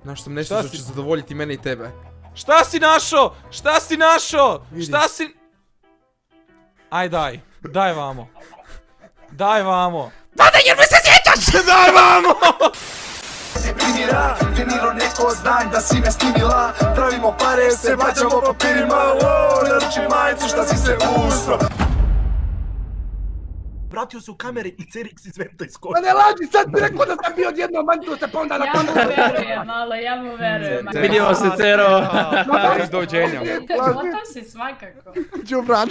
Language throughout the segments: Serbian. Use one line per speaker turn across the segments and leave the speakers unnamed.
Našao sam nešto što će zadovoljiti mene i tebe.
Šta si našo? Šta si našo? Šta si... Aj daj, daj vamo. Daj vamo.
Daj jer me se sjećaš! Daj vamo!
Primira, treniro neko znam da si me snimila. Pravimo pare, se bađamo papirima. Naruči majicu šta si se usro. Vratio se u kamere i Cerix iz venta iskočio.
Pa ne laži, sad mi rekao da sam bio odjedno, manjio se pa onda na kontu.
Ja mu verujem, malo, ja mu verujem.
Vidimo se, Cero.
Dođenja.
Gotov si svakako.
Đubran.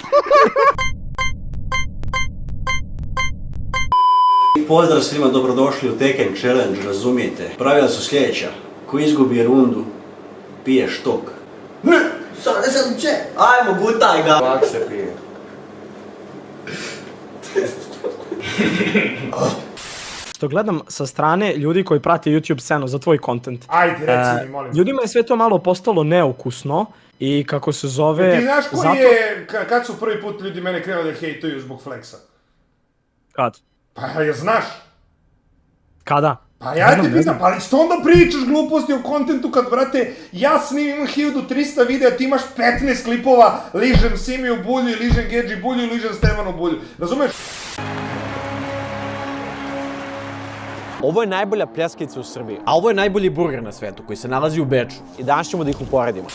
Pozdrav svima, dobrodošli u Tekken Challenge, razumijete? Pravila su sljedeća, ko izgubi rundu, pije štok. Ne, sad ne sam če, ajmo gutaj ga!
Lak se pije.
Što gledam sa strane ljudi koji prate YouTube scenu za tvoj content.
Ajde, reci mi, molim.
Ljudima je sve to malo postalo neukusno i kako se zove...
Ti znaš koji je, kad su prvi put ljudi mene krenuli da hejtuju zbog Flexa?
Kad?
Pa jel znaš?
Kada?
Pa ja ti pitam, ali što onda pričaš gluposti o kontentu kad, brate, ja snimim 1300 videa, ti imaš 15 klipova, ližem Simiju Bulju, ližem Gedži Bulju i ližem Stevanu Bulju, razumeš?
Ovo je najbolja pljeskica u Srbiji, a ovo je najbolji burger na svetu koji se nalazi u Beču i danas ćemo da ih uporedimo.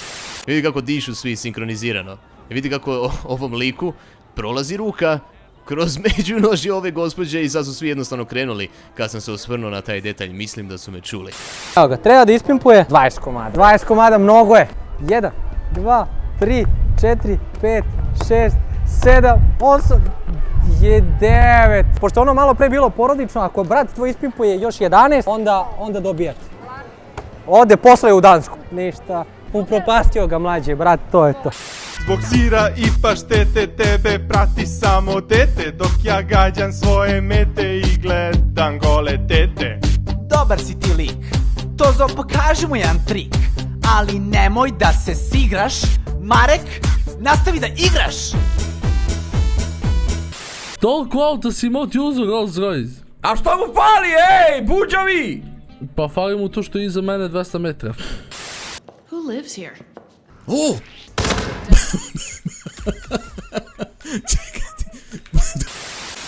Vidi kako dišu svi sinkronizirano. Vidi kako ovom liku prolazi ruka kroz međunožje ove gospođe i sad su svi jednostavno krenuli. Kad sam se osvrnuo na taj detalj, mislim da su me čuli.
Evo ga, treba da ispimpuje 20 komada. 20 komada mnogo je. 1, 2, 3, 4, 5, 6, 7, 8, 9. Pošto ono malo pre bilo porodično, ako brat tvoj ispimpuje još 11, onda dobijate. Ode posle u Dansku. Ništa, upropastio ga mlađe, brat, to je to.
Zbog sira i paštete tebe prati samo dete, dok ja gađam svoje mete i gledam gole tete.
Dobar si ti lik, Tozo pokaži mu jedan trik, ali nemoj da se sigraš, Marek, nastavi da igraš!
Toliko auta si imao ti uzor Rolls Royce.
A što mu fali, ej, buđavi?
Pa fali mu to što je iza mene 200 metra.
Who lives here?
O!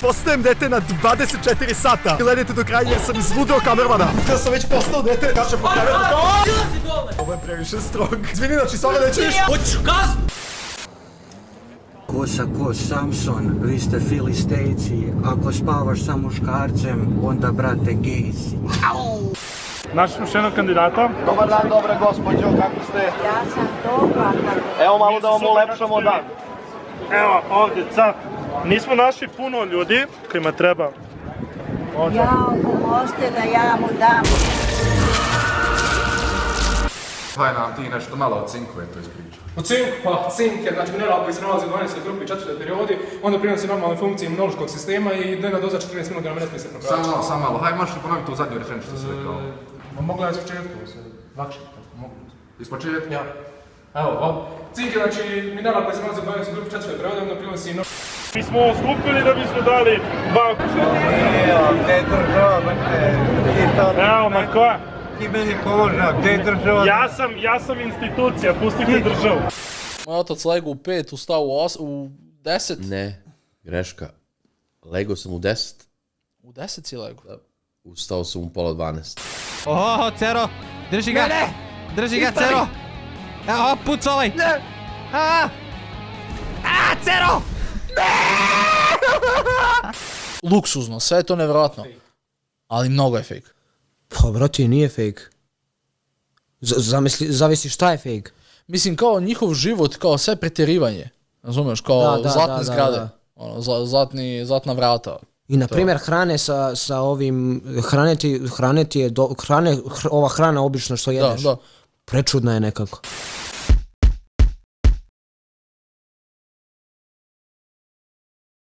Postajem dete na 24 sata. Gledajte do kraja jer sam izludeo kamermana. Ja sam već postao dete, kače po kameru. Ovo je previše strog. Izvini, znači sada nećeš.
Hoću kaznu!
Kosa ko Samson, vi ste filistejci, ako spavaš sa muškarcem, onda brate gej si.
Našli smo još jednog kandidata.
Dobar dan, dobra gospođo, kako ste?
Ja sam dobra.
Evo malo da vam ulepšamo dan.
Evo, ovdje, cap. Nismo našli puno ljudi kojima treba.
Ja, pomozite da ja mu dam.
Haj nam ti nešto malo o cinku je to ispriča.
U cinku, pa cink je znači mineral koji se nalazi u 12. grupi 4. periodi, onda prinosi normalne funkcije imunološkog sistema i dnevna doza 14 mg na mjesec iscrpnog praća.
Samo malo, haj možeš li ponoviti tu zadnju rečenicu što si rekao?
Mogla je s početku, lakše, mogu.
Iz početka?
Ja. Evo, cink je znači mineral koji se nalazi u 12. grupi 4. periodi, onda prinosi
Mi smo skupili da bismo dali banku.
Evo, gdje je država, brate?
Evo, ma koja?
Ti meni položa, gdje je država?
Ja sam institucija, pustite državu.
Moj otac lego u 5, ustao u 10.
Ne, greška. Lego sam u 10.
U 10 si lego?
Da. Ustao sam u pola 12.
Oho, Cero, drži ga! Drži ga, Cero! Evo, puc ovaj! Ne! Cero!
Luksuzno, sve je to nevjerojatno. Ali mnogo je fake.
Pa brati, nije fake. Zavisi šta je fake.
Mislim, kao njihov život, kao sve pretjerivanje. Razumiješ, kao zlatne zgrade. Ono, zlatna vrata.
I na primjer hrane sa ovim, hrane ti je, ova hrana obično što jedeš. Prečudna je nekako.